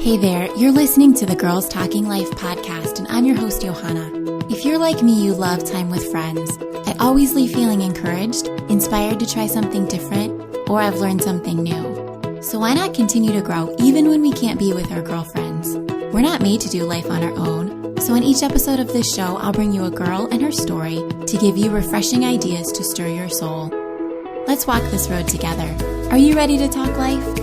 Hey there, you're listening to the Girls Talking Life podcast, and I'm your host, Johanna. If you're like me, you love time with friends. I always leave feeling encouraged, inspired to try something different, or I've learned something new. So why not continue to grow even when we can't be with our girlfriends? We're not made to do life on our own, so in each episode of this show, I'll bring you a girl and her story to give you refreshing ideas to stir your soul. Let's walk this road together. Are you ready to talk life?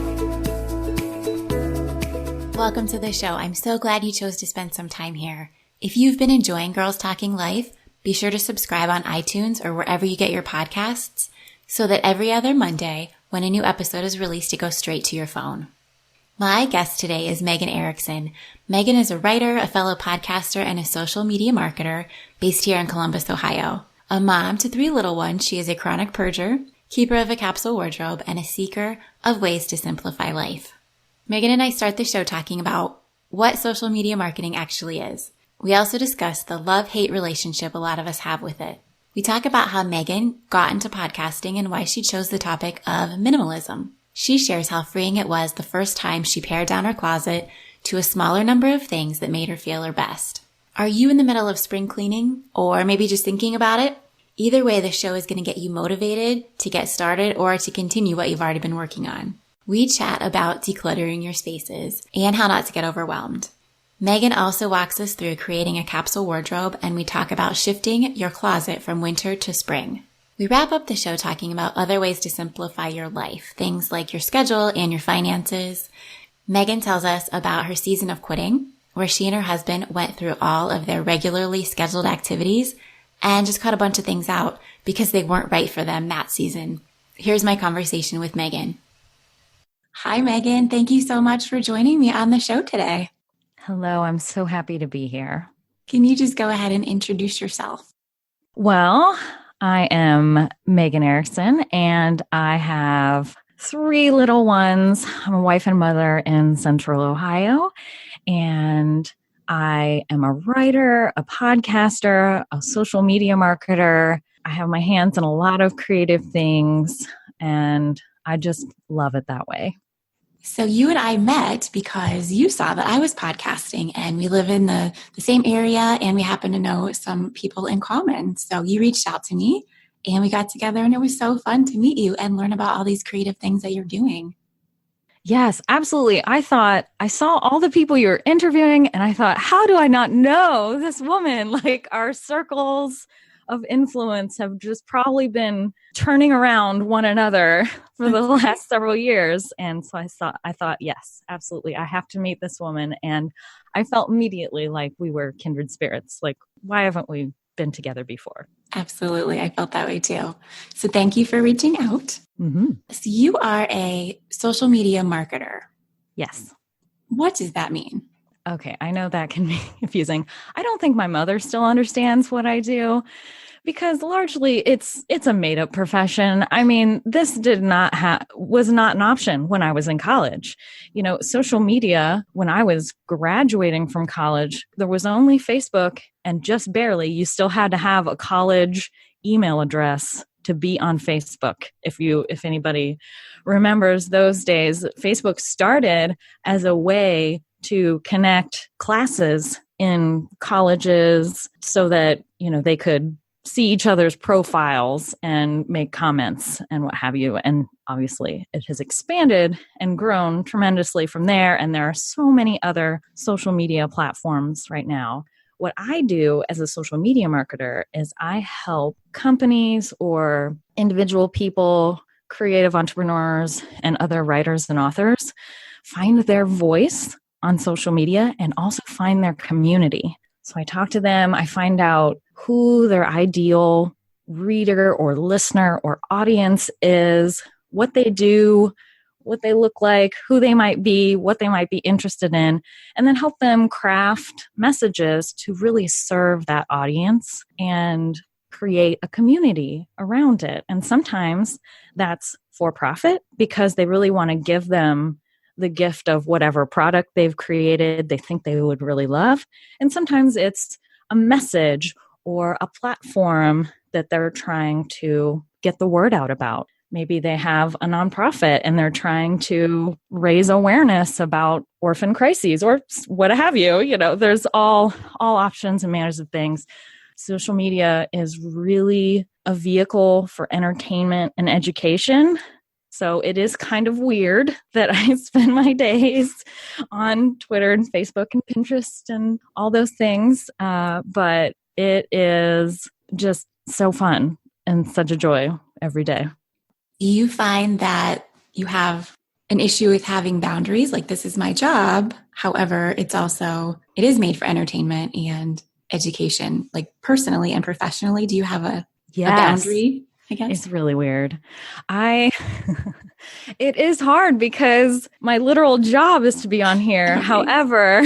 Welcome to the show. I'm so glad you chose to spend some time here. If you've been enjoying Girls Talking Life, be sure to subscribe on iTunes or wherever you get your podcasts so that every other Monday when a new episode is released, it goes straight to your phone. My guest today is Megan Ericson. Megan is a writer, a fellow podcaster, and a social media marketer based here in Columbus, Ohio. A mom to 3 little ones, she is a chronic purger, keeper of a capsule wardrobe, and a seeker of ways to simplify life. Megan and I start the show talking about what social media marketing actually is. We also discuss the love-hate relationship a lot of us have with it. We talk about how Megan got into podcasting and why she chose the topic of minimalism. She shares how freeing it was the first time she pared down her closet to a smaller number of things that made her feel her best. Are you in the middle of spring cleaning or maybe just thinking about it? Either way, the show is going to get you motivated to get started or to continue what you've already been working on. We chat about decluttering your spaces and how not to get overwhelmed. Megan also walks us through creating a capsule wardrobe, and we talk about shifting your closet from winter to spring. We wrap up the show talking about other ways to simplify your life, things like your schedule and your finances. Megan tells us about her season of quitting, where she and her husband went through all of their regularly scheduled activities and just cut a bunch of things out because they weren't right for them that season. Here's my conversation with Megan. Hi, Megan. Thank you so much for joining me on the show today. Hello, I'm so happy to be here. Can you just go ahead and introduce yourself? Well, I am Megan Ericson, and I have 3 little ones. I'm a wife and mother in Central Ohio, and I am a writer, a podcaster, a social media marketer. I have my hands in a lot of creative things, and I just love it that way. So you and I met because you saw that I was podcasting, and we live in the same area, and we happen to know some people in common. So you reached out to me and we got together, and it was so fun to meet you and learn about all these creative things that you're doing. Yes, absolutely. I thought I saw all the people you were interviewing, and I thought, how do I not know this woman? Like, our circles of influence have just probably been turning around one another for the last several years. And so I thought, yes, absolutely. I have to meet this woman. And I felt immediately like we were kindred spirits. Like, why haven't we been together before? Absolutely. I felt that way too. So thank you for reaching out. Mm-hmm. So you are a social media marketer. Yes. What does that mean? Okay, I know that can be confusing. I don't think my mother still understands what I do because largely it's a made-up profession. I mean, this was not an option when I was in college. You know, social media, when I was graduating from college, there was only Facebook, and just barely. You still had to have a college email address to be on Facebook. If anybody remembers those days, Facebook started as a way to connect classes in colleges so that, they could see each other's profiles and make comments and what have you. And obviously it has expanded and grown tremendously from there. And there are so many other social media platforms right now. What I do as a social media marketer is I help companies or individual people, creative entrepreneurs, and other writers and authors find their voice on social media and also find their community. So I talk to them, I find out who their ideal reader or listener or audience is, what they do, what they look like, who they might be, what they might be interested in, and then help them craft messages to really serve that audience and create a community around it. And sometimes that's for profit because they really want to give them the gift of whatever product they've created they think they would really love. And sometimes it's a message or a platform that they're trying to get the word out about. maybe they have a nonprofit and they're trying to raise awareness about orphan crises or what have you. You know, there's all options and manners of things. Social media is really a vehicle for entertainment and education. So it is kind of weird that I spend my days on Twitter and Facebook and Pinterest and all those things. But it is just so fun and such a joy every day. Do you find that you have an issue with having boundaries? Like, this is my job. However, it is made for entertainment and education, like personally and professionally. Do you have a boundary, I guess? It's really weird. It is hard because my literal job is to be on here. However,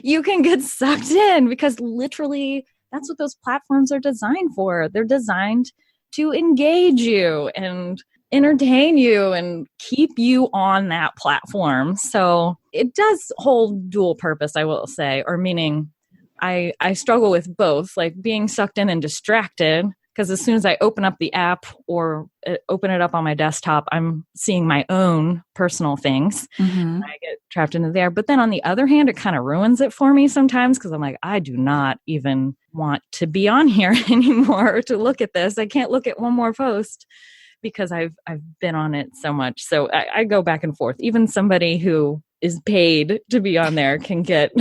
you can get sucked in because literally that's what those platforms are designed for. They're designed to engage you and entertain you and keep you on that platform. So it does hold dual purpose, I will say, or meaning I struggle with both, like being sucked in and distracted. Because as soon as I open up the app or open it up on my desktop, I'm seeing my own personal things. Mm-hmm. I get trapped into there. But then on the other hand, it kind of ruins it for me sometimes because I'm like, I do not even want to be on here anymore or to look at this. I can't look at one more post because I've been on it so much. So I go back and forth. Even somebody who is paid to be on there can get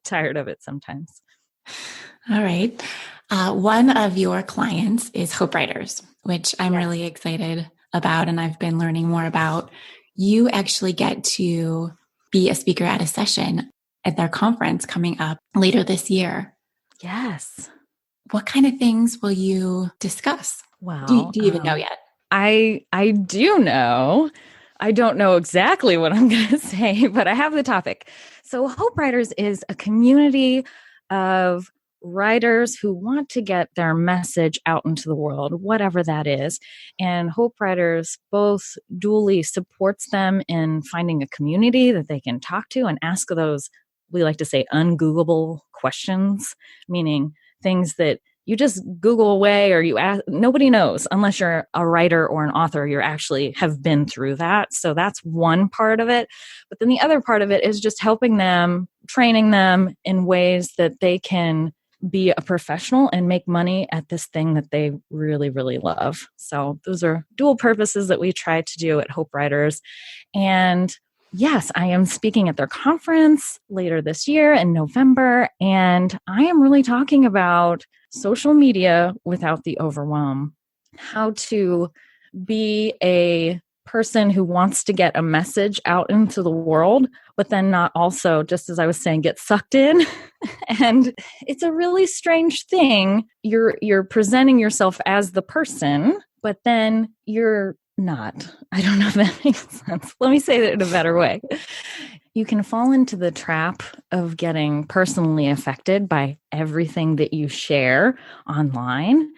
tired of it sometimes. All right. One of your clients is Hope Writers, which I'm really excited about, and I've been learning more about. You actually get to be a speaker at a session at their conference coming up later this year. Yes. What kind of things will you discuss? Wow. Do you even know yet? I do know. I don't know exactly what I'm going to say, but I have the topic. So Hope Writers is a community of writers who want to get their message out into the world, whatever that is. And Hope Writers both dually supports them in finding a community that they can talk to and ask those, we like to say, ungoogleable questions, meaning things that you just Google away or you ask, nobody knows unless you're a writer or an author, you actually have been through that. So that's one part of it. But then the other part of it is just helping them, training them in ways that they can be a professional and make money at this thing that they really, really love. So those are dual purposes that we try to do at Hope Writers. And yes, I am speaking at their conference later this year in November, and I am really talking about social media without the overwhelm, how to be a person who wants to get a message out into the world, but then not also, just as I was saying, get sucked in. And it's a really strange thing. You're presenting yourself as the person, but then you're not. I don't know if that makes sense. Let me say that in a better way. You can fall into the trap of getting personally affected by everything that you share online.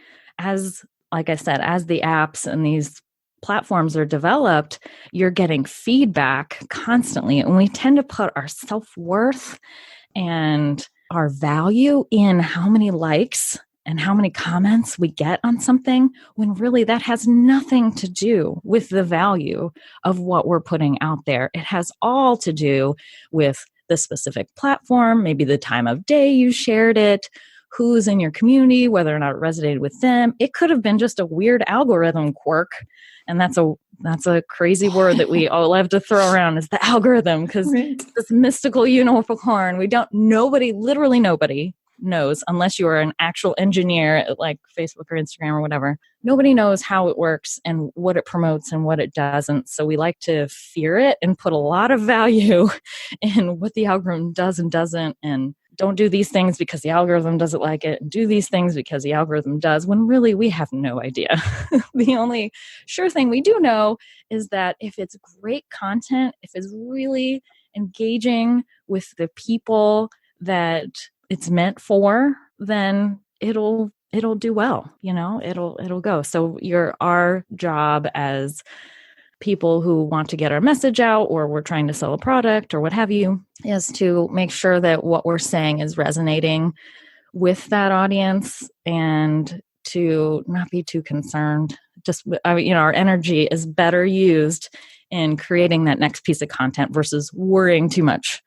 Like I said, as the apps and these platforms are developed, you're getting feedback constantly. And we tend to put our self-worth and our value in how many likes and how many comments we get on something, when really that has nothing to do with the value of what we're putting out there. It has all to do with the specific platform, maybe the time of day you shared it, who's in your community, whether or not it resonated with them. It could have been just a weird algorithm quirk. And that's a crazy word that we all have to throw around, is the algorithm, because it's this mystical unicorn. Literally nobody knows, unless you are an actual engineer at like Facebook or Instagram or whatever. Nobody knows how it works and what it promotes and what it doesn't. So we like to fear it and put a lot of value in what the algorithm does and doesn't, and don't do these things because the algorithm doesn't like it, and do these things because the algorithm does, when really we have no idea. The only sure thing we do know is that if it's great content, if it's really engaging with the people that it's meant for, then it'll do well, it'll go. So our job as people who want to get our message out, or we're trying to sell a product or what have you, is to make sure that what we're saying is resonating with that audience, and to not be too concerned our energy is better used in creating that next piece of content versus worrying too much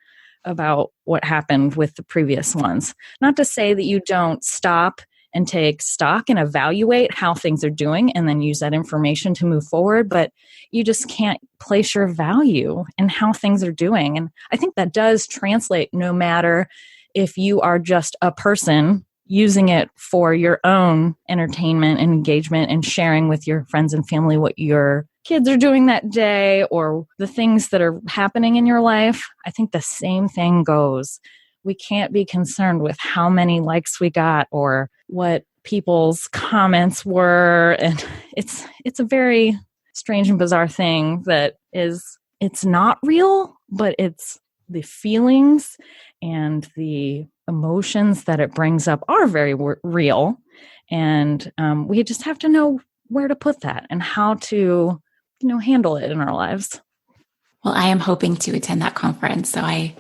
about what happened with the previous ones. Not to say that you don't stop and take stock and evaluate how things are doing and then use that information to move forward, but you just can't place your value in how things are doing. And I think that does translate no matter if you are just a person using it for your own entertainment and engagement and sharing with your friends and family what your kids are doing that day or the things that are happening in your life. I think the same thing goes. We can't be concerned with how many likes we got or what people's comments were. And it's a very strange and bizarre thing that it's not real, but it's the feelings and the emotions that it brings up are very real. And we just have to know where to put that and how to, handle it in our lives. Well, I am hoping to attend that conference. So I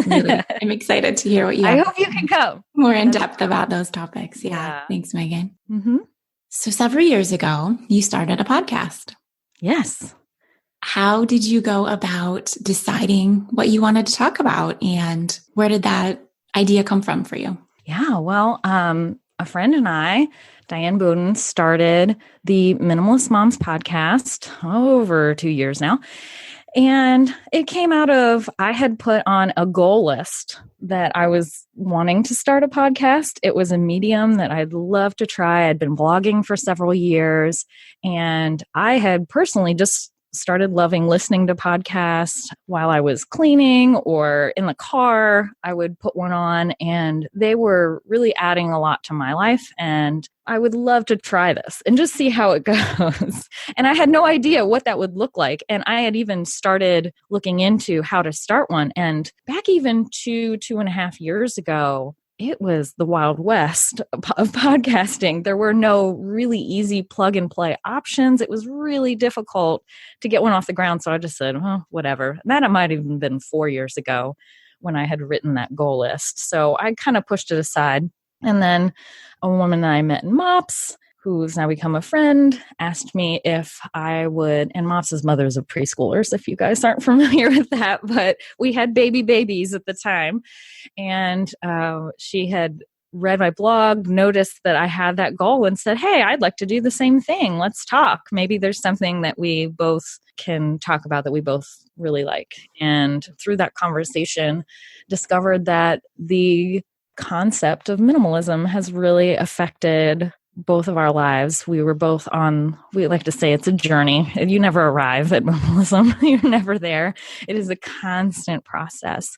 really am excited to hear what you have. I hope you can come. More in depth about those topics. Yeah. Thanks, Megan. Mm-hmm. So several years ago, you started a podcast. Yes. How did you go about deciding what you wanted to talk about, and where did that idea come from for you? Yeah, well, a friend and I, Diane Bowden, started the Minimalist Moms podcast over 2 years now. And it came out of, I had put on a goal list that I was wanting to start a podcast. It was a medium that I'd love to try. I'd been blogging for several years, and I had personally just started loving listening to podcasts while I was cleaning or in the car. I would put one on, and they were really adding a lot to my life. And I would love to try this and just see how it goes. And I had no idea what that would look like. And I had even started looking into how to start one. And back even 2.5 years ago, it was the Wild West of podcasting. There were no really easy plug and play options. It was really difficult to get one off the ground. So I just said, whatever. That might have even been 4 years ago when I had written that goal list. So I kind of pushed it aside. And then a woman that I met in MOPS, who's now become a friend, asked me if I would, and MOPS is mothers of preschoolers, if you guys aren't familiar with that, but we had babies at the time. And she had read my blog, noticed that I had that goal and said, hey, I'd like to do the same thing. Let's talk. Maybe there's something that we both can talk about that we both really like. And through that conversation, discovered that the concept of minimalism has really affected both of our lives. We were both we like to say it's a journey. You never arrive at minimalism. You're never there. It is a constant process.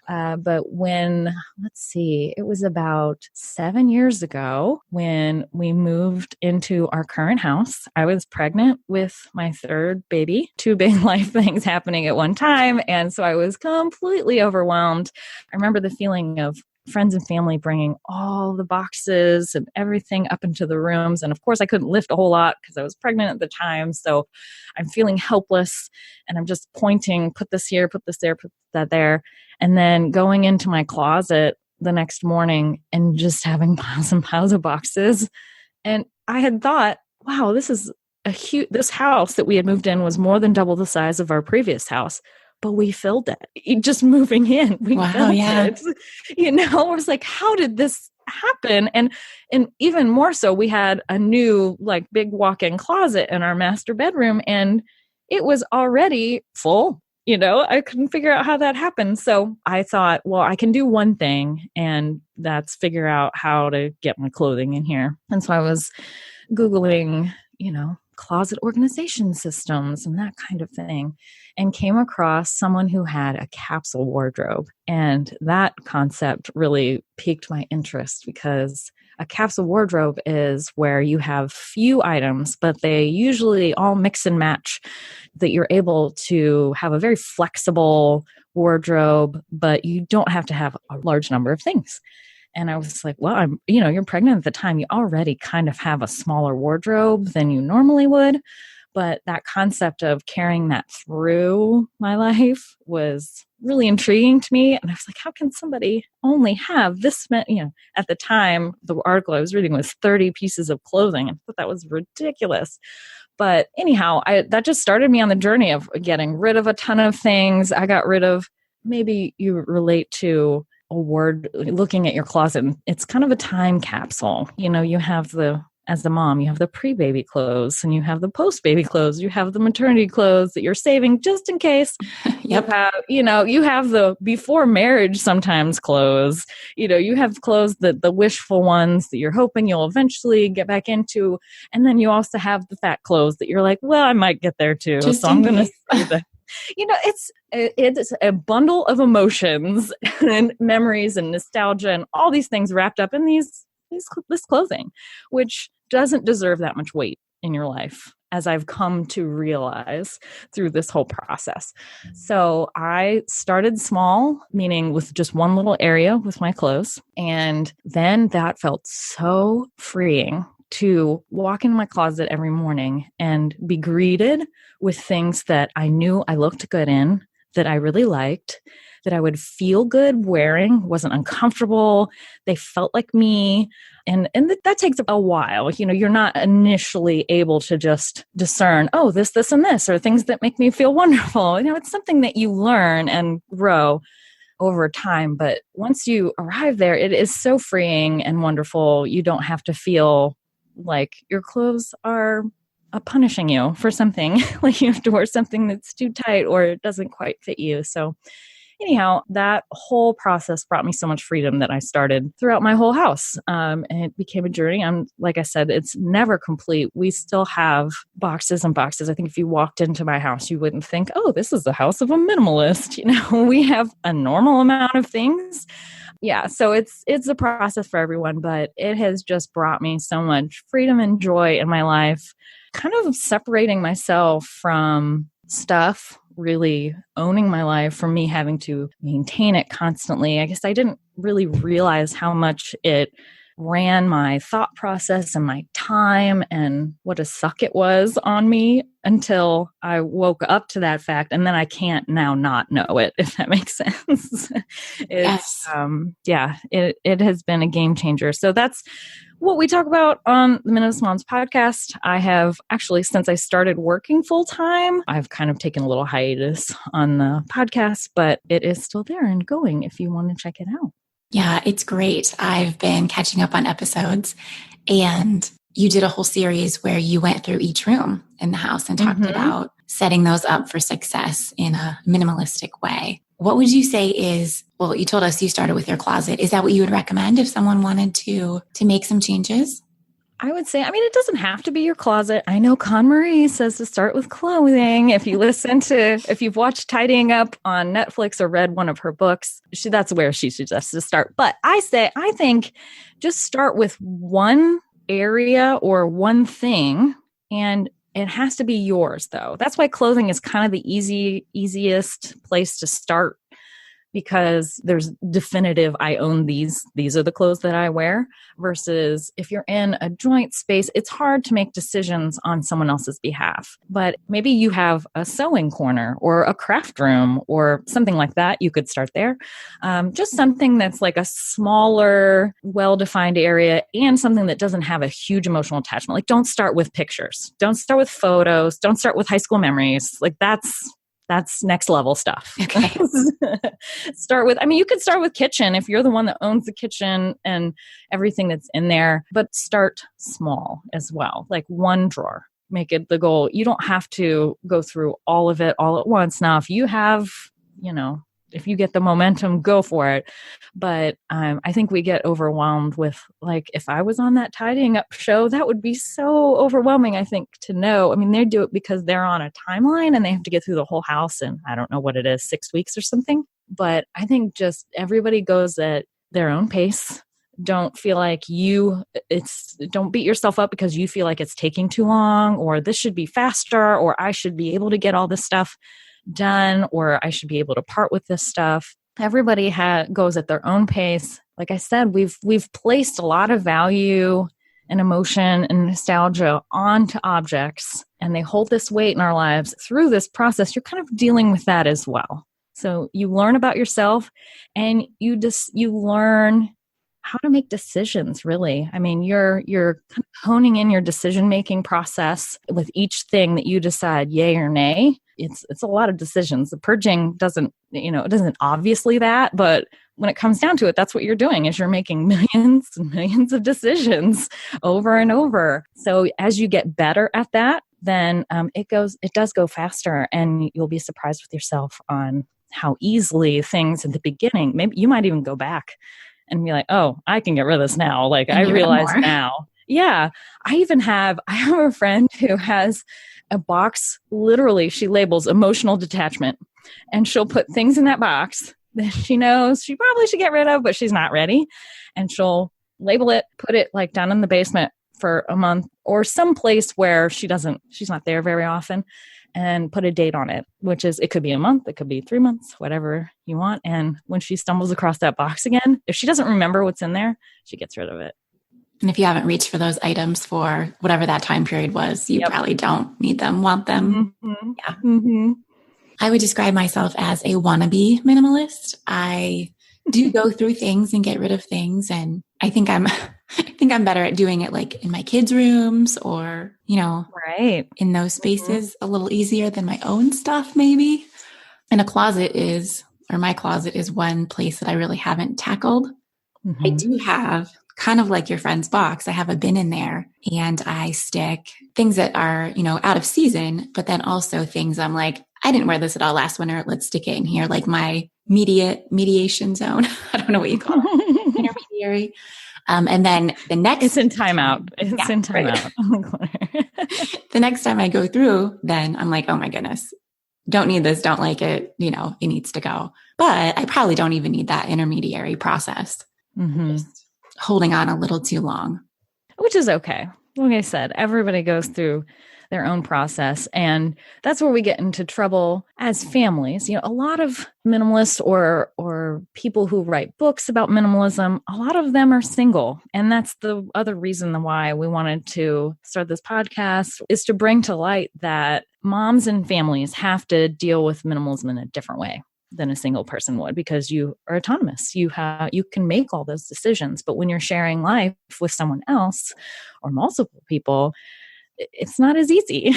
But it was about 7 years ago when we moved into our current house. I was pregnant with my third baby, 2 big life things happening at one time. And so I was completely overwhelmed. I remember the feeling of friends and family bringing all the boxes and everything up into the rooms. And of course I couldn't lift a whole lot because I was pregnant at the time. So I'm feeling helpless and I'm just pointing, put this here, put this there, put that there. And then going into my closet the next morning and just having piles and piles of boxes. And I had thought, wow, this house that we had moved in was more than double the size of our previous house. But we filled it. Just moving in, we filled it. I was like, how did this happen? And even more so, we had a new big walk-in closet in our master bedroom, and it was already full. I couldn't figure out how that happened. So I thought, well, I can do one thing, and that's figure out how to get my clothing in here. And so I was Googling, closet organization systems and that kind of thing, and came across someone who had a capsule wardrobe. And that concept really piqued my interest because a capsule wardrobe is where you have few items, but they usually all mix and match, that you're able to have a very flexible wardrobe, but you don't have to have a large number of things. And I was like, well, you're pregnant at the time. You already kind of have a smaller wardrobe than you normally would. But that concept of carrying that through my life was really intriguing to me. And I was like, how can somebody only have this many, at the time, the article I was reading was 30 pieces of clothing. I thought that was ridiculous. But anyhow, that just started me on the journey of getting rid of a ton of things. I got rid of, maybe you relate to a word, looking at your closet. It's kind of a time capsule. You have as the mom, you have the pre-baby clothes and you have the post-baby clothes. You have the maternity clothes that you're saving just in case. Yep. You have the before marriage sometimes clothes. You have clothes that the wishful ones that you're hoping you'll eventually get back into. And then you also have the fat clothes that you're like, well, I might get there too. Just so I'm going to say that. It's a bundle of emotions and memories and nostalgia and all these things wrapped up in this clothing, which doesn't deserve that much weight in your life, as I've come to realize through this whole process. So I started small, meaning with just one little area with my clothes. And then that felt so freeing to walk in my closet every morning and be greeted with things that I knew I looked good in, that I really liked, that I would feel good wearing, wasn't uncomfortable. They felt like me. And that takes a while. You're not initially able to just discern, oh, this, and this, or things that make me feel wonderful. It's something that you learn and grow over time. But once you arrive there, it is so freeing and wonderful. You don't have to feel like your clothes are punishing you for something, like you have to wear something that's too tight or it doesn't quite fit you. So anyhow, that whole process brought me so much freedom that I started throughout my whole house. And it became a journey. Like I said, it's never complete. We still have boxes and boxes. I think if you walked into my house, you wouldn't think, oh, this is the house of a minimalist. We have a normal amount of things. Yeah, so it's a process for everyone, but it has just brought me so much freedom and joy in my life, kind of separating myself from stuff, really owning my life, from me having to maintain it constantly. I guess I didn't really realize how much it ran my thought process and my time and what a suck it was on me until I woke up to that fact. And then I can't now not know it, if that makes sense. Yes. It has been a game changer. So that's what we talk about on the Minimalist Moms podcast. I have actually, since I started working full time, I've kind of taken a little hiatus on the podcast, but it is still there and going if you want to check it out. Yeah, it's great. I've been catching up on episodes, and you did a whole series where you went through each room in the house and talked about setting those up for success in a minimalistic way. What would you say is, well, you told us you started with your closet. Is that what you would recommend if someone wanted to make some changes? I would say, it doesn't have to be your closet. I know Con-Marie says to start with clothing. If you've watched Tidying Up on Netflix or read one of her books, that's where she suggests to start. But I think just start with one area or one thing, and it has to be yours though. That's why clothing is kind of the easiest place to start, because there's definitive, I own these are the clothes that I wear, versus if you're in a joint space, it's hard to make decisions on someone else's behalf. But maybe you have a sewing corner or a craft room or something like that. You could start there. Just something that's like a smaller, well-defined area, and something that doesn't have a huge emotional attachment. Like, don't start with pictures. Don't start with photos. Don't start with high school memories. Like, that's next level stuff. Okay. You could start with kitchen if you're the one that owns the kitchen and everything that's in there, but start small as well. Like one drawer, make it the goal. You don't have to go through all of it all at once. Now, if you have, if you get the momentum, go for it. But I think we get overwhelmed with, like, if I was on that Tidying Up show, that would be so overwhelming, I think, to know. They do it because they're on a timeline and they have to get through the whole house in, I don't know what it is, 6 weeks or something. But I think just everybody goes at their own pace. Don't feel like don't beat yourself up because you feel like it's taking too long, or this should be faster, or I should be able to get all this stuff done, or I should be able to part with this stuff. Everybody goes at their own pace. Like I said, we've placed a lot of value and emotion and nostalgia onto objects and they hold this weight in our lives. Through this process, you're kind of dealing with that as well. So you learn about yourself, and you learn how to make decisions, really. I mean, you're kind of honing in your decision-making process with each thing that you decide yay or nay. It's a lot of decisions. The purging doesn't obviously that, but when it comes down to it, that's what you're doing, is you're making millions and millions of decisions over and over. So as you get better at that, then it does go faster, and you'll be surprised with yourself on how easily things at the beginning, maybe you might even go back and be like, oh, I can get rid of this now. Like, I realize now. Yeah. I have a friend who has a box, literally she labels emotional detachment, and she'll put things in that box that she knows she probably should get rid of, but she's not ready. And she'll label it, put it like down in the basement for a month or some place where she's not there very often, and put a date on it, which is, it could be a month, it could be 3 months, whatever you want. And when she stumbles across that box again, if she doesn't remember what's in there, she gets rid of it. And if you haven't reached for those items for whatever that time period was, you probably don't need them, want them. Mm-hmm. Yeah. Mm-hmm. I would describe myself as a wannabe minimalist. I do go through things and get rid of things. And I think I'm better at doing it like in my kids' rooms or, right, in those spaces, a little easier than my own stuff, maybe. And my closet is one place that I really haven't tackled. Mm-hmm. I do have, kind of like your friend's box, I have a bin in there, and I stick things that are, out of season, but then also things I'm like, I didn't wear this at all last winter. Let's stick it in here. Like my mediation zone. I don't know what you call it. Intermediary. And then the next, it's in timeout. It's in timeout. Right. The next time I go through, then I'm like, oh my goodness, don't need this. Don't like it. It needs to go. But I probably don't even need that intermediary process. Mm-hmm. Just holding on a little too long. Which is okay. Like I said, everybody goes through their own process. And that's where we get into trouble as families. A lot of minimalists or people who write books about minimalism, a lot of them are single. And that's the other reason why we wanted to start this podcast, is to bring to light that moms and families have to deal with minimalism in a different way than a single person would, because you are autonomous. You can make all those decisions. But when you're sharing life with someone else or multiple people, it's not as easy,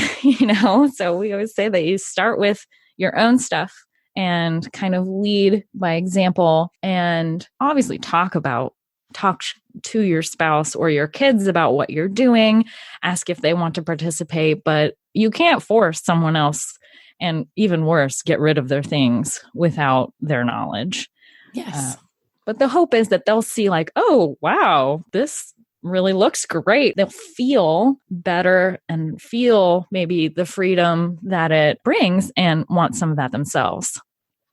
So we always say that you start with your own stuff and kind of lead by example, and obviously talk to your spouse or your kids about what you're doing, ask if they want to participate, but you can't force someone else, and even worse, get rid of their things without their knowledge. Yes. But the hope is that they'll see like, oh, wow, this really looks great. They'll feel better and feel maybe the freedom that it brings and want some of that themselves.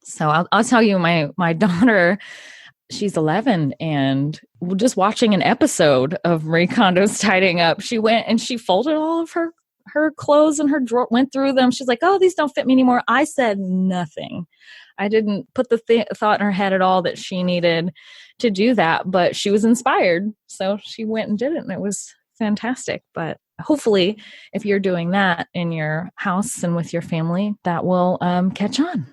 So I'll tell you, my daughter, she's 11, and just watching an episode of Marie Kondo's Tidying Up, she went and she folded all of her clothes in her drawer, went through them. She's like, oh, these don't fit me anymore. I said nothing. I didn't put the thought in her head at all that she needed to do that, but she was inspired. So she went and did it, and it was fantastic. But hopefully, if you're doing that in your house and with your family, that will catch on.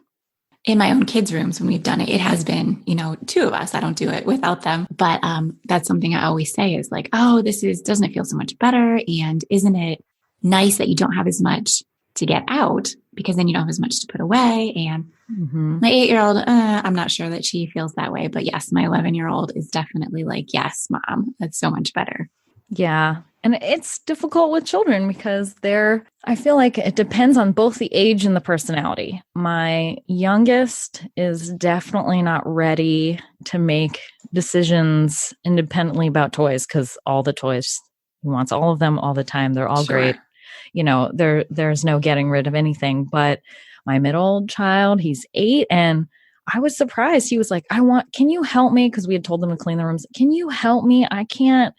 In my own kids' rooms, when we've done it, it has been, two of us. I don't do it without them. But that's something I always say is like, oh, doesn't it feel so much better? And isn't it nice that you don't have as much to get out, because then you don't have as much to put away? And my 8-year-old, I'm not sure that she feels that way. But yes, my 11-year-old is definitely like, yes, Mom, that's so much better. Yeah. And it's difficult with children because I feel like it depends on both the age and the personality. My youngest is definitely not ready to make decisions independently about toys, because all the toys, he wants all of them all the time. They're all great. There's no getting rid of anything. But my middle child, he's 8, and I was surprised. He was like, can you help me? Because we had told them to clean the rooms. Can you help me? I can't.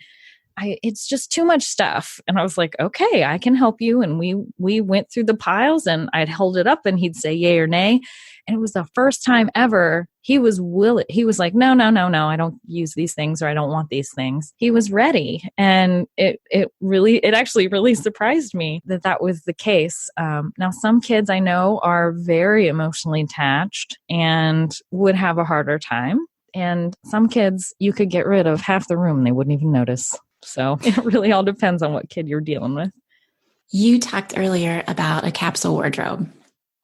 It's just too much stuff. And I was like, okay, I can help you. And we went through the piles, and I'd hold it up and he'd say yay or nay. And it was the first time ever he was willing. He was like, no, no, no, no, I don't use these things, or I don't want these things. He was ready. And it actually really surprised me that that was the case. Now, some kids I know are very emotionally attached and would have a harder time. And some kids, you could get rid of half the room, they wouldn't even notice. So it really all depends on what kid you're dealing with. You talked earlier about a capsule wardrobe.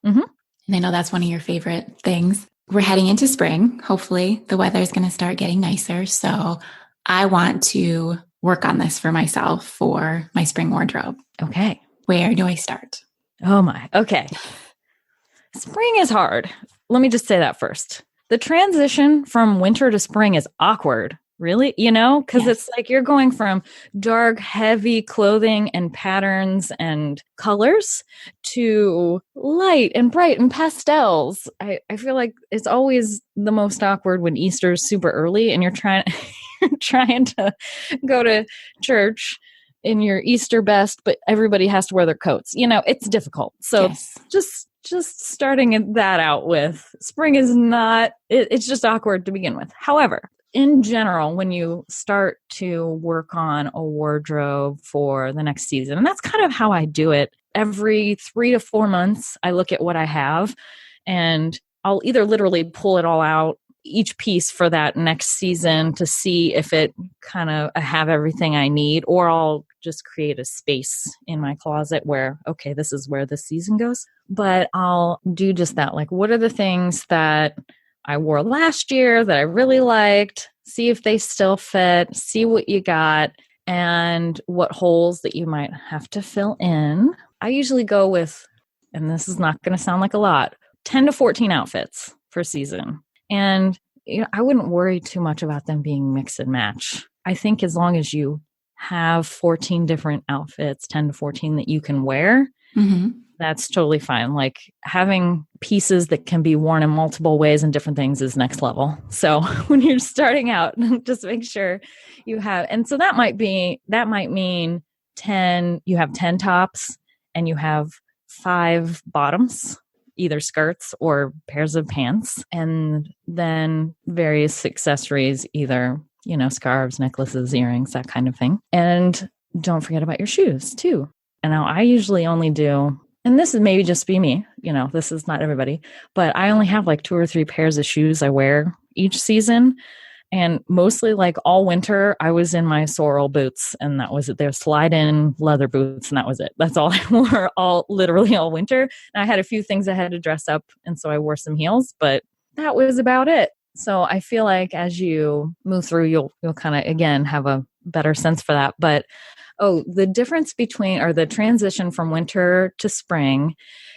Mm-hmm. And I know that's one of your favorite things. We're heading into spring. Hopefully the weather is going to start getting nicer. So I want to work on this for myself for my spring wardrobe. Okay. Where do I start? Oh my. Okay. Spring is hard. Let me just say that first. The transition from winter to spring is awkward. Really? Because It's like you're going from dark, heavy clothing and patterns and colors to light and bright and pastels. I feel like it's always the most awkward when Easter is super early and you're trying to go to church in your Easter best, but everybody has to wear their coats. It's difficult. So just starting that out with spring is not, it's just awkward to begin with. However, in general, when you start to work on a wardrobe for the next season, and that's kind of how I do it. Every 3 to 4 months, I look at what I have and I'll either literally pull it all out, each piece for that next season to see if it kind of have everything I need, or I'll just create a space in my closet where, okay, this is where this season goes. But I'll do just that. Like, what are the things that I wore last year that I really liked, see if they still fit, see what you got, and what holes that you might have to fill in. I usually go with, and this is not going to sound like a lot, 10 to 14 outfits per season. And I wouldn't worry too much about them being mix and match. I think as long as you have 14 different outfits, 10 to 14 that you can wear, that's totally fine. Like, having pieces that can be worn in multiple ways and different things is next level. So when you're starting out, just make sure you have, and so that might mean you have 10 tops and you have 5 bottoms, either skirts or pairs of pants, and then various accessories, either, scarves, necklaces, earrings, that kind of thing. And don't forget about your shoes too. And now I usually only do, and this is maybe just be me, this is not everybody, but I only have like 2 or 3 pairs of shoes I wear each season. And mostly, like, all winter, I was in my sorrel boots, and that was it. They're slide-in leather boots, and that was it. That's all I wore literally all winter. And I had a few things I had to dress up, and so I wore some heels, but that was about it. So I feel like as you move through, you'll kind of, again, have a better sense for that. But the difference between, or the transition from winter to spring,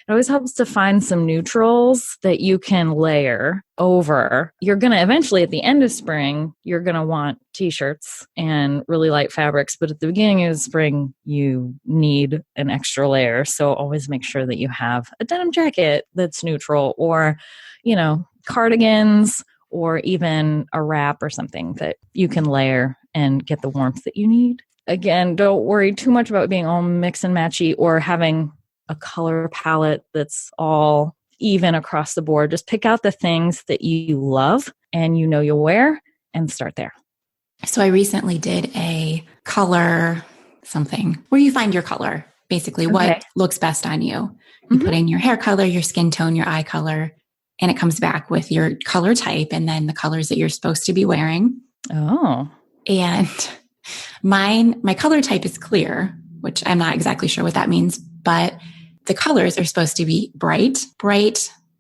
it always helps to find some neutrals that you can layer over. You're going to eventually, at the end of spring, you're going to want t-shirts and really light fabrics. But at the beginning of spring, you need an extra layer. So always make sure that you have a denim jacket that's neutral, or, cardigans, or even a wrap or something that you can layer and get the warmth that you need. Again, don't worry too much about being all mix and matchy or having a color palette that's all even across the board. Just pick out the things that you love and you'll wear, and start there. So I recently did a color something where you find your color, basically what looks best on you. You put in your hair color, your skin tone, your eye color, and it comes back with your color type and then the colors that you're supposed to be wearing. Oh. And my color type is clear, which I'm not exactly sure what that means, but the colors are supposed to be bright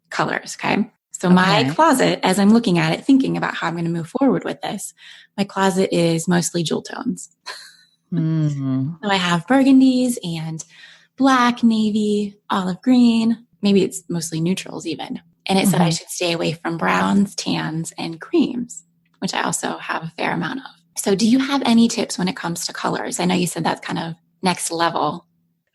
colors. Okay. So my closet, as I'm looking at it, thinking about how I'm going to move forward with this, my closet is mostly jewel tones. So I have burgundies and black, navy, olive green. Maybe it's mostly neutrals even. And it said I should stay away from browns, tans, and creams, which I also have a fair amount of. So do you have any tips when it comes to colors? I know you said that's kind of next level.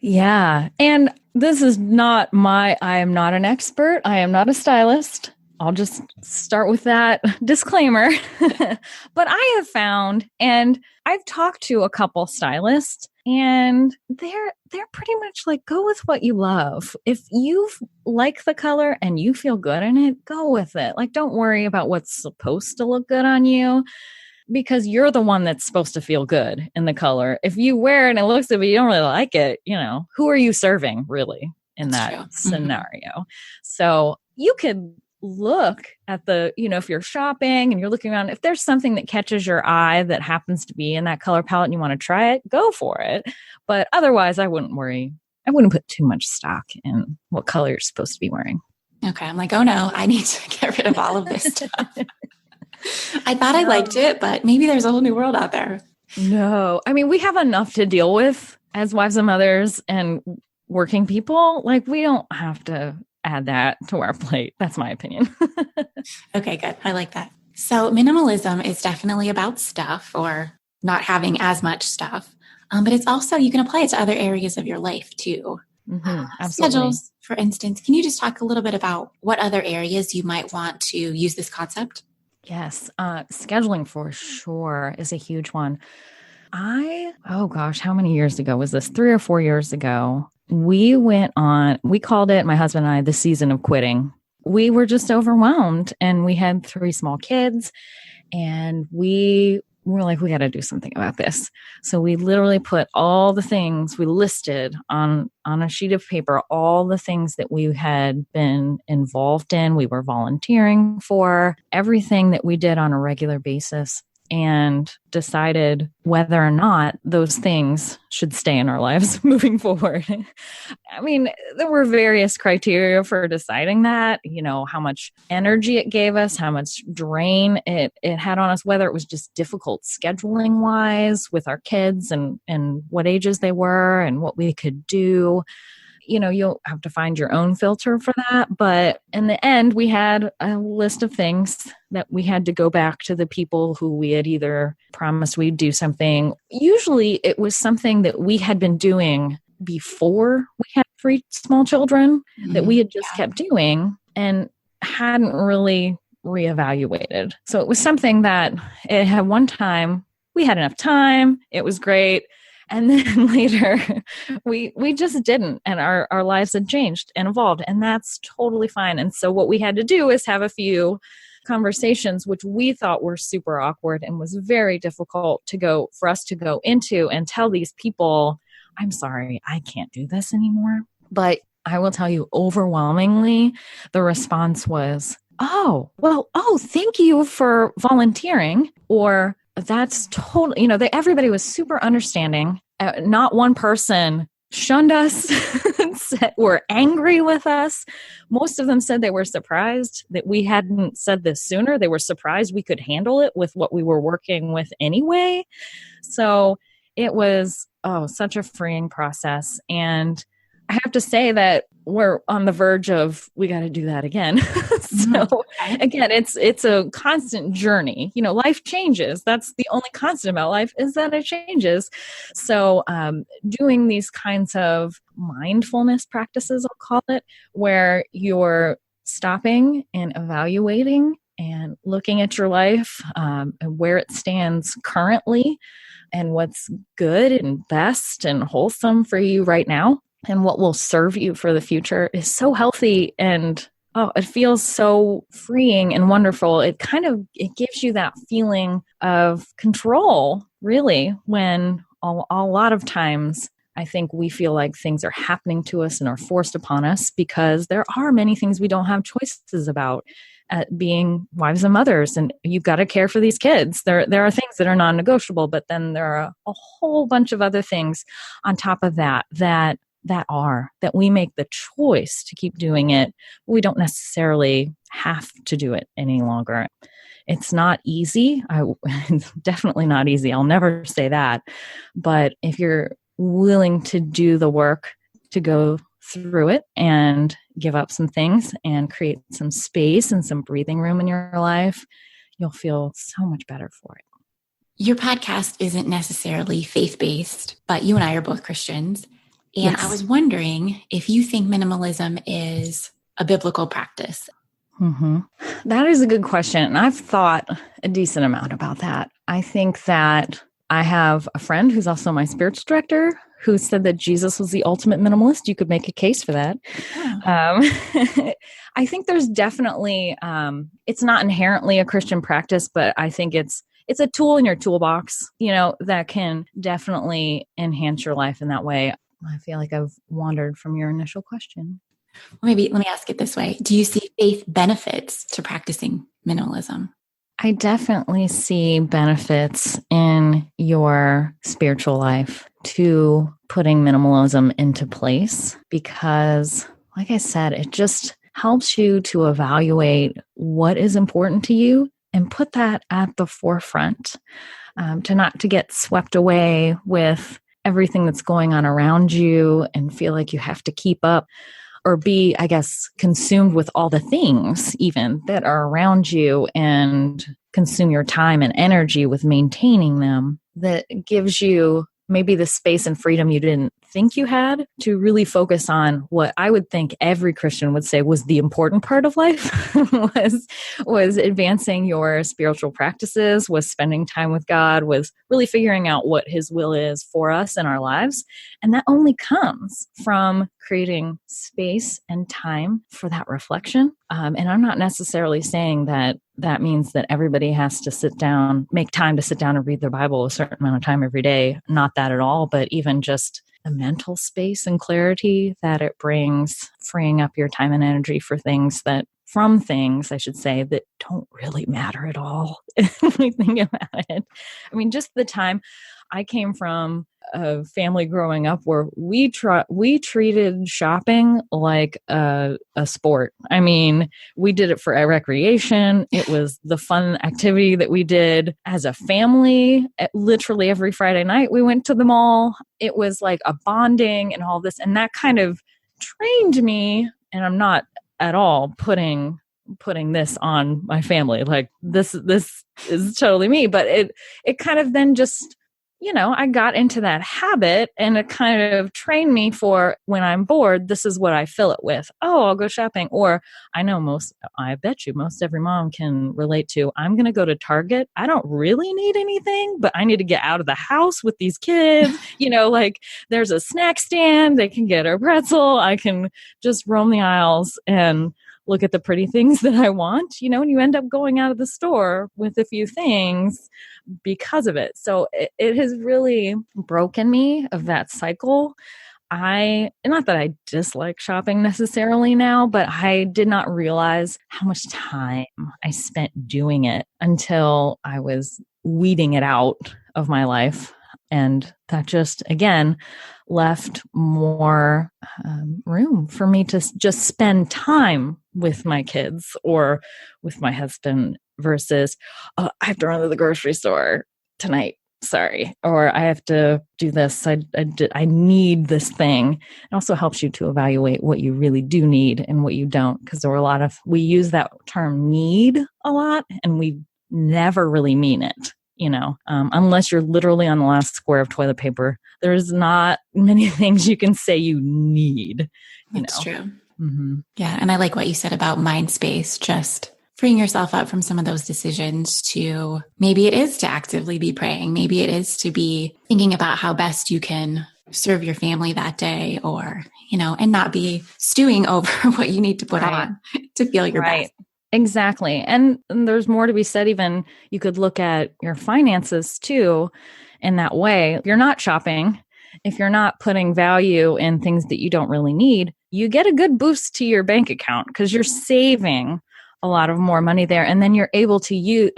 Yeah. And this is I am not an expert. I am not a stylist. I'll just start with that disclaimer. But I have found, and I've talked to a couple stylists, And they're pretty much like, go with what you love. If you like the color and you feel good in it, go with it. Like, don't worry about what's supposed to look good on you, because you're the one that's supposed to feel good in the color. If you wear it and it looks good, but you don't really like it, who are you serving really in That's that true. scenario? So you could look at if you're shopping and you're looking around, if there's something that catches your eye that happens to be in that color palette and you want to try it, go for it. But otherwise, I wouldn't worry. I wouldn't put too much stock in what color you're supposed to be wearing. Okay. I'm like, oh no, I need to get rid of all of this stuff. I thought I liked it, but maybe there's a whole new world out there. No, I mean, we have enough to deal with as wives and mothers and working people. Like, we don't have to add that to our plate. That's my opinion. Okay, good. I like that. So minimalism is definitely about stuff, or not having as much stuff. But it's also, you can apply it to other areas of your life too. Absolutely. Schedules, for instance. Can you just talk a little bit about what other areas you might want to use this concept? Yes. Scheduling for sure is a huge one. Oh gosh, how many years ago was this? 3 or 4 years ago. We called it, my husband and I, the season of quitting. We were just overwhelmed, and we had 3 small kids, and we were like, we got to do something about this. So we literally put all the things we listed on a sheet of paper, all the things that we had been involved in, we were volunteering for, everything that we did on a regular basis, and decided whether or not those things should stay in our lives moving forward. I mean, there were various criteria for deciding that, how much energy it gave us, how much drain it had on us, whether it was just difficult scheduling wise with our kids and what ages they were and what we could do. You'll have to find your own filter for that. But in the end, we had a list of things that we had to go back to the people who we had either promised we'd do something. Usually it was something that we had been doing before we had 3 small children that we had just kept doing and hadn't really reevaluated. So it was something that it had one time, we had enough time, it was great. And then later, we just didn't. And our lives had changed and evolved. And that's totally fine. And so what we had to do is have a few conversations, which we thought were super awkward and was very difficult for us to go into and tell these people, I'm sorry, I can't do this anymore. But I will tell you, overwhelmingly, the response was, thank you for volunteering, or that's totally, everybody was super understanding. Not one person shunned us, were angry with us. Most of them said they were surprised that we hadn't said this sooner. They were surprised we could handle it with what we were working with anyway. So it was, such a freeing process. And I have to say that we're on the verge of, we got to do that again. So again, it's a constant journey. Life changes. That's the only constant about life, is that it changes. So doing these kinds of mindfulness practices, I'll call it, where you're stopping and evaluating and looking at your life and where it stands currently and what's good and best and wholesome for you right now, and what will serve you for the future, is so healthy, and it feels so freeing and wonderful. It gives you that feeling of control, really, when a lot of times I think we feel like things are happening to us and are forced upon us, because there are many things we don't have choices about being wives and mothers, and you've got to care for these kids. There are things that are non-negotiable, but then there are a whole bunch of other things on top of that we make the choice to keep doing it. We don't necessarily have to do it any longer. It's not easy. It's definitely not easy. I'll never say that. But if you're willing to do the work to go through it and give up some things and create some space and some breathing room in your life, you'll feel so much better for it. Your podcast isn't necessarily faith-based, but you and I are both Christians. And yes. I was wondering if you think minimalism is a biblical practice. Mm-hmm. That is a good question. And I've thought a decent amount about that. I think that I have a friend who's also my spiritual director who said that Jesus was the ultimate minimalist. You could make a case for that. I think there's definitely, it's not inherently a Christian practice, but I think it's a tool in your toolbox, that can definitely enhance your life in that way. I feel like I've wandered from your initial question. Well, maybe let me ask it this way. Do you see faith benefits to practicing minimalism? I definitely see benefits in your spiritual life to putting minimalism into place because, like I said, it just helps you to evaluate what is important to you and put that at the forefront, to not to get swept away with everything that's going on around you and feel like you have to keep up or be, I guess, consumed with all the things even that are around you and consume your time and energy with maintaining them. That gives you maybe the space and freedom you didn't think you had to really focus on what I would think every Christian would say was the important part of life was advancing your spiritual practices, was spending time with God, was really figuring out what his will is for us in our lives. And that only comes from creating space and time for that reflection. And I'm not necessarily saying that that means that everybody has to sit down, make time to sit down and read their Bible a certain amount of time every day. Not that at all, but even just the mental space and clarity that it brings, freeing up your time and energy for things that don't really matter at all. If we think about it. I mean, just the time. I came from a family growing up where we treated shopping like a sport. I mean, we did it for recreation. It was the fun activity that we did as a family. Literally every Friday night we went to the mall. It was like a bonding and all this. And that kind of trained me, and I'm not at all putting this on my family. Like this is totally me, but it kind of then just, I got into that habit and it kind of trained me for when I'm bored, this is what I fill it with. Oh, I'll go shopping. Or I bet you most every mom can relate to, I'm going to go to Target. I don't really need anything, but I need to get out of the house with these kids. Like there's a snack stand. They can get a pretzel. I can just roam the aisles and look at the pretty things that I want, and you end up going out of the store with a few things because of it. So it has really broken me of that cycle. Not that I dislike shopping necessarily now, but I did not realize how much time I spent doing it until I was weeding it out of my life. And that just, again, left more room for me to just spend time with my kids or with my husband versus, I have to run to the grocery store tonight. Sorry. Or I have to do this. I need this thing. It also helps you to evaluate what you really do need and what you don't. Because we use that term need a lot and we never really mean it. Unless you're literally on the last square of toilet paper, there's not many things you can say you need. That's true. Mm-hmm. Yeah. And I like what you said about mind space, just freeing yourself up from some of those decisions to maybe it is to actively be praying. Maybe it is to be thinking about how best you can serve your family that day or, and not be stewing over what you need to put on to feel your best. Exactly. And there's more to be said. Even you could look at your finances too in that way. If you're not shopping, if you're not putting value in things that you don't really need, you get a good boost to your bank account because you're saving a lot of more money there. And then you're able to use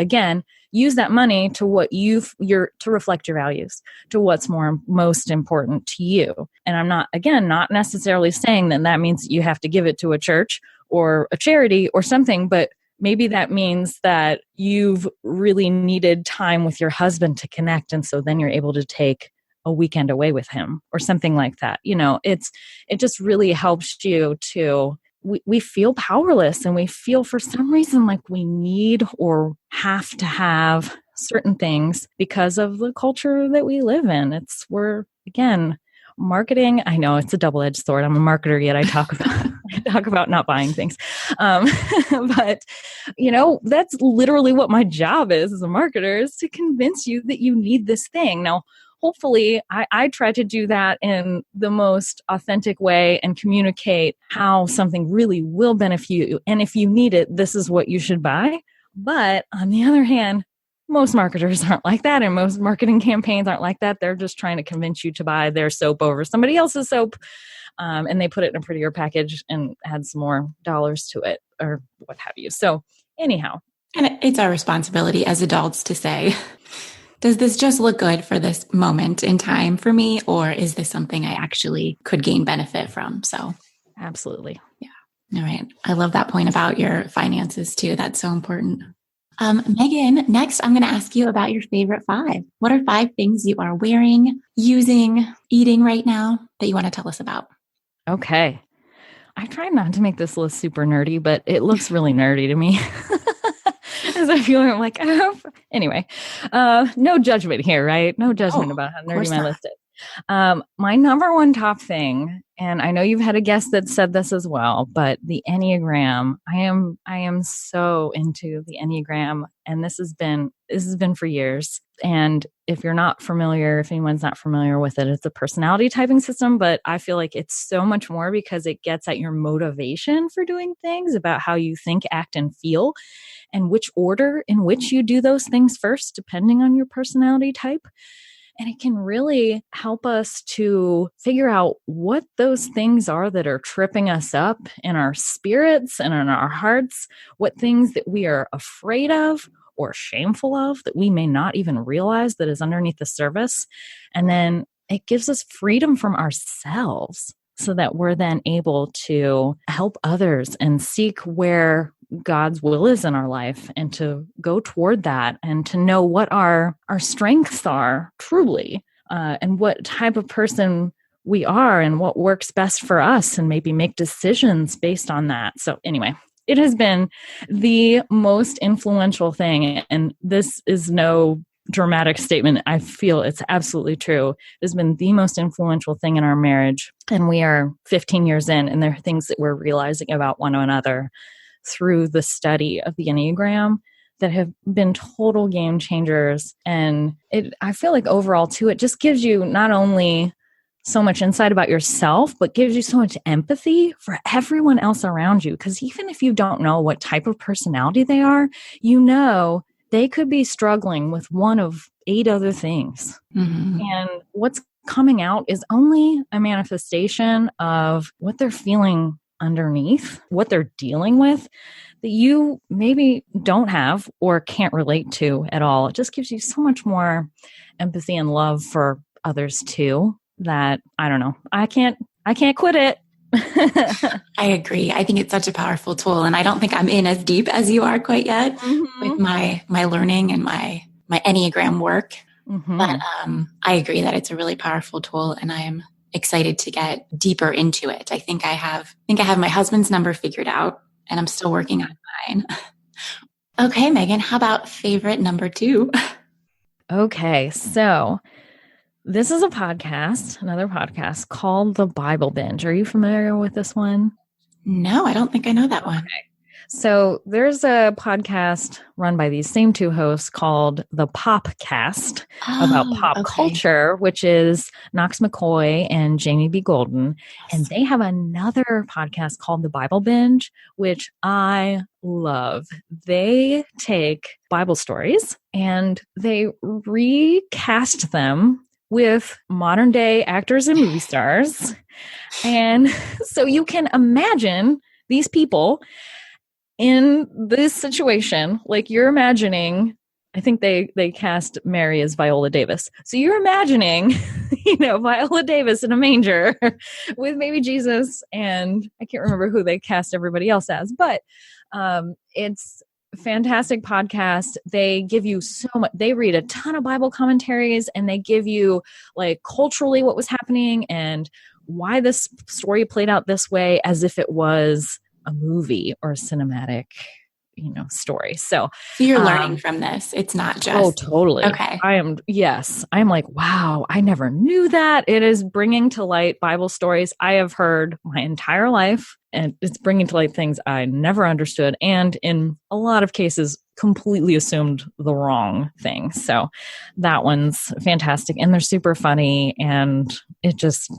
that money to to reflect your values, to what's most important to you. And I'm not necessarily saying that means you have to give it to a church or a charity or something, but maybe that means that you've really needed time with your husband to connect. And so then you're able to take a weekend away with him or something like that. It just really helps you to, we feel powerless and we feel for some reason like we need or have to have certain things because of the culture that we live in. We're, again, marketing, I know it's a double-edged sword. I'm a marketer, yet I talk about not buying things. But that's literally what my job is as a marketer, is to convince you that you need this thing. Now, hopefully I try to do that in the most authentic way and communicate how something really will benefit you. And if you need it, this is what you should buy. But on the other hand, most marketers aren't like that, and most marketing campaigns aren't like that. They're just trying to convince you to buy their soap over somebody else's soap, and they put it in a prettier package and add some more dollars to it or what have you. So anyhow. And it's our responsibility as adults to say, does this just look good for this moment in time for me, or is this something I actually could gain benefit from? So absolutely. Yeah. All right. I love that point about your finances too. That's so important. Megan, next I'm going to ask you about your favorite 5. What are 5 things you are wearing, using, eating right now that you want to tell us about? Okay. I tried not to make this list super nerdy, but it looks really nerdy to me. As I feel like, anyway, no judgment here, right? No judgment about how nerdy my list is. My number one top thing, and I know you've had a guest that said this as well, but the Enneagram. I am so into the Enneagram, and this has been for years. And if you're not familiar, if anyone's not familiar with it, it's a personality typing system, but I feel like it's so much more because it gets at your motivation for doing things, about how you think, act, and feel, and which order in which you do those things first, depending on your personality type. And it can really help us to figure out what those things are that are tripping us up in our spirits and in our hearts, what things that we are afraid of or shameful of that we may not even realize that is underneath the surface. And then it gives us freedom from ourselves so that we're then able to help others and seek where God's will is in our life, and to go toward that, and to know what our strengths are truly, and what type of person we are and what works best for us, and maybe make decisions based on that. So anyway, it has been the most influential thing, and this is no dramatic statement. I feel it's absolutely true. It has been the most influential thing in our marriage, and we are 15 years in, and there are things that we're realizing about one another through the study of the Enneagram that have been total game changers. And I feel like overall too, it just gives you not only so much insight about yourself, but gives you so much empathy for everyone else around you. Because even if you don't know what type of personality they are, they could be struggling with one of 8 other things. Mm-hmm. And what's coming out is only a manifestation of what they're feeling underneath, what they're dealing with, that you maybe don't have or can't relate to at all. It just gives you so much more empathy and love for others too, that I don't know. I can't quit it. I agree. I think it's such a powerful tool, and I don't think I'm in as deep as you are quite yet with my learning and my Enneagram work. Mm-hmm. But I agree that it's a really powerful tool, and I am excited to get deeper into it. I think I have my husband's number figured out, and I'm still working on mine. Okay, Megan, how about favorite number 2? Okay, so this is another podcast called The Bible Binge. Are you familiar with this one? No, I don't think I know that one. Okay. So there's a podcast run by these same 2 hosts called The Popcast about pop culture, which is Knox McCoy and Jamie B. Golden. And they have another podcast called The Bible Binge, which I love. They take Bible stories and they recast them with modern day actors and movie stars. And so you can imagine these people in this situation, like you're imagining, I think they cast Mary as Viola Davis. So you're imagining, Viola Davis in a manger with baby Jesus, and I can't remember who they cast everybody else as, but it's a fantastic podcast. They give you so much, they read a ton of Bible commentaries, and they give you like culturally what was happening and why this story played out this way, as if it was a movie or a cinematic story. So you're learning from this. It's not just. Oh, totally. Okay. I'm like, wow, I never knew that. It is bringing to light Bible stories I have heard my entire life, and it's bringing to light things I never understood. And in a lot of cases, completely assumed the wrong thing. So that one's fantastic. And they're super funny. And it just,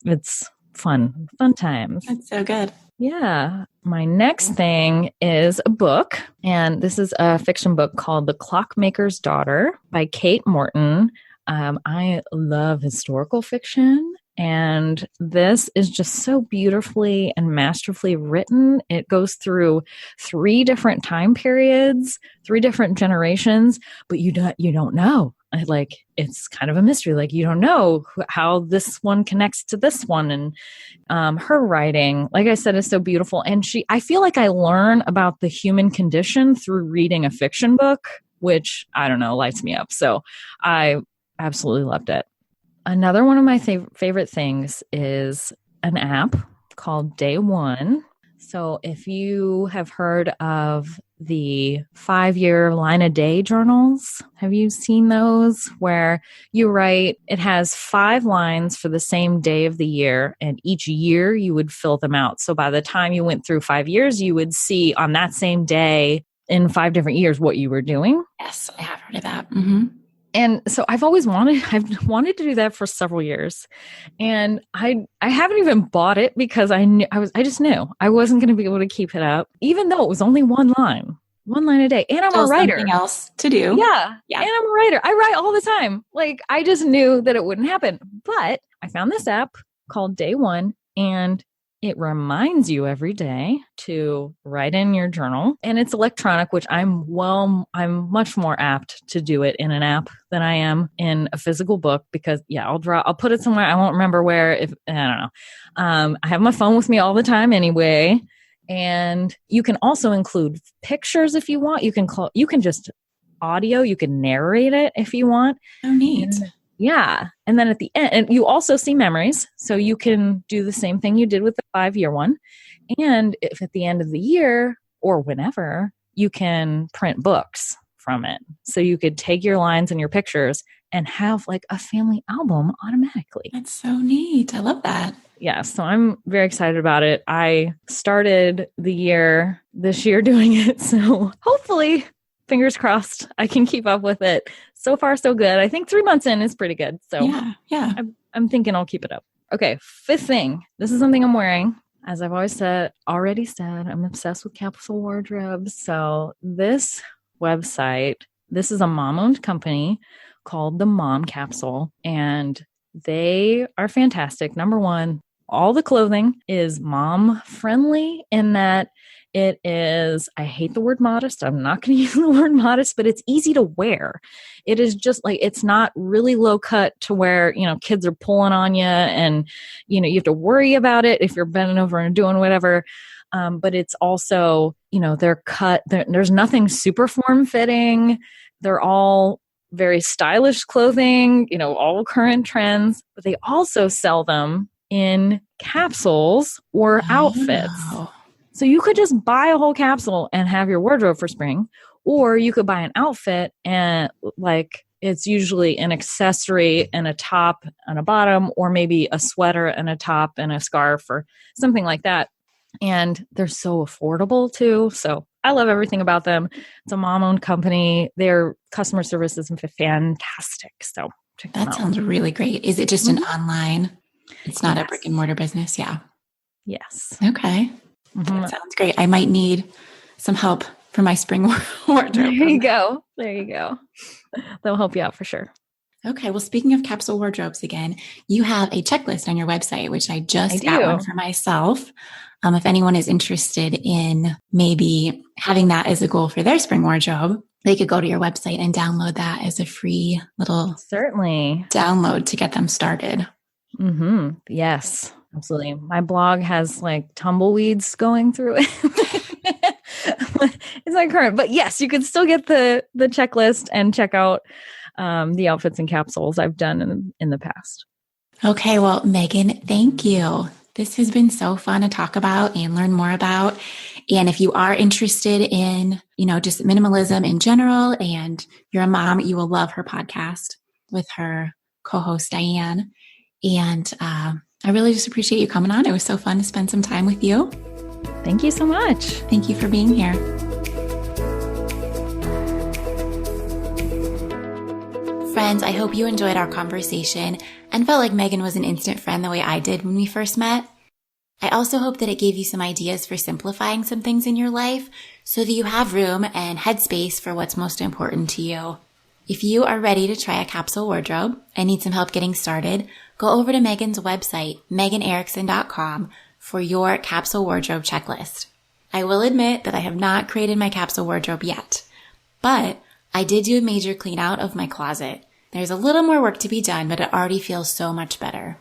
it's fun times. That's so good. Yeah. My next thing is a book, and this is a fiction book called The Clockmaker's Daughter by Kate Morton. I love historical fiction, and this is just so beautifully and masterfully written. It goes through 3 different time periods, 3 different generations, but you don't know. Like, it's kind of a mystery. Like, you don't know how this one connects to this one. And her writing, like I said, is so beautiful. And I feel like I learn about the human condition through reading a fiction book, which, I don't know, lights me up. So I absolutely loved it. Another one of my favorite things is an app called Day One. So if you have heard of the 5-year line a day journals, have you seen those? Where you write, it has 5 lines for the same day of the year, and each year you would fill them out. So by the time you went through 5 years, you would see on that same day in 5 different years what you were doing. Yes, I have heard of that. Mm-hmm. And so I've wanted to do that for several years, and I haven't even bought it because I just knew I wasn't going to be able to keep it up, even though it was only one line a day. And I'm a writer. Something else to do. Yeah. And I'm a writer. I write all the time. Like, I just knew that it wouldn't happen. But I found this app called Day One, and it reminds you every day to write in your journal, and it's electronic, which I'm much more apt to do it in an app than I am in a physical book, because I'll put it somewhere. I won't remember where, I don't know. I have my phone with me all the time anyway. And you can also include pictures if you want. You can just audio, you can narrate it if you want. Oh, neat. And then at the end, and you also see memories. So you can do the same thing you did with the 5-year one. And if at the end of the year or whenever, you can print books from it. So you could take your lines and your pictures and have like a family album automatically. That's so neat. I love that. Yeah. So I'm very excited about it. I started this year doing it. So hopefully, fingers crossed, I can keep up with it. So far, so good. I think 3 months in is pretty good. So yeah. I'm thinking I'll keep it up. Okay. 5th thing. This is something I'm wearing. As I've already said, I'm obsessed with capsule wardrobes. So this website, this is a mom-owned company called the Mom Capsule, and they are fantastic. Number one, all the clothing is mom friendly in that it is, I hate the word modest. I'm not going to use the word modest, but it's easy to wear. It is just like, it's not really low cut to where, kids are pulling on you and, you have to worry about it if you're bending over and doing whatever. But it's also, they're cut. There's nothing super form fitting. They're all very stylish clothing, all current trends, but they also sell them in capsules or outfits. So you could just buy a whole capsule and have your wardrobe for spring, or you could buy an outfit and it's usually an accessory and a top and a bottom, or maybe a sweater and a top and a scarf or something like that. And they're so affordable too. So I love everything about them. It's a mom-owned company. Their customer service is fantastic. So check them out. That sounds really great. Is it just an online? It's not a brick and mortar business. Yeah. Yes. Okay. Mm-hmm. That sounds great. I might need some help for my spring wardrobe. There you go. They'll help you out for sure. Okay. Well, speaking of capsule wardrobes again, you have a checklist on your website, which I got one for myself. If anyone is interested in maybe having that as a goal for their spring wardrobe, they could go to your website and download that as a free little download to get them started. Mm-hmm. Yes, absolutely. My blog has tumbleweeds going through it. It's not current, but yes, you could still get the checklist and check out the outfits and capsules I've done in the past. Okay. Well, Megan, thank you. This has been so fun to talk about and learn more about. And if you are interested in, just minimalism in general and you're a mom, you will love her podcast with her co-host, Diane. And I really just appreciate you coming on. It was so fun to spend some time with you. Thank you so much. Thank you for being here. Friends, I hope you enjoyed our conversation and felt like Megan was an instant friend the way I did when we first met. I also hope that it gave you some ideas for simplifying some things in your life so that you have room and headspace for what's most important to you. If you are ready to try a capsule wardrobe and need some help getting started, go over to Megan's website, meganerickson.com, for your capsule wardrobe checklist. I will admit that I have not created my capsule wardrobe yet, but I did do a major clean out of my closet. There's a little more work to be done, but it already feels so much better.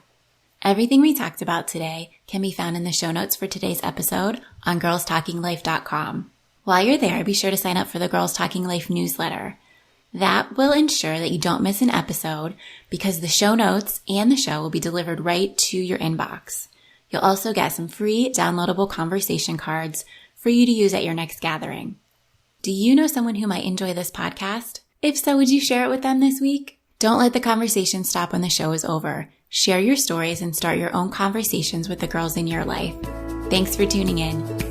Everything we talked about today can be found in the show notes for today's episode on girlstalkinglife.com. While you're there, be sure to sign up for the Girls Talking Life newsletter. That will ensure that you don't miss an episode because the show notes and the show will be delivered right to your inbox. You'll also get some free downloadable conversation cards for you to use at your next gathering. Do you know someone who might enjoy this podcast? If so, would you share it with them this week? Don't let the conversation stop when the show is over. Share your stories and start your own conversations with the girls in your life. Thanks for tuning in.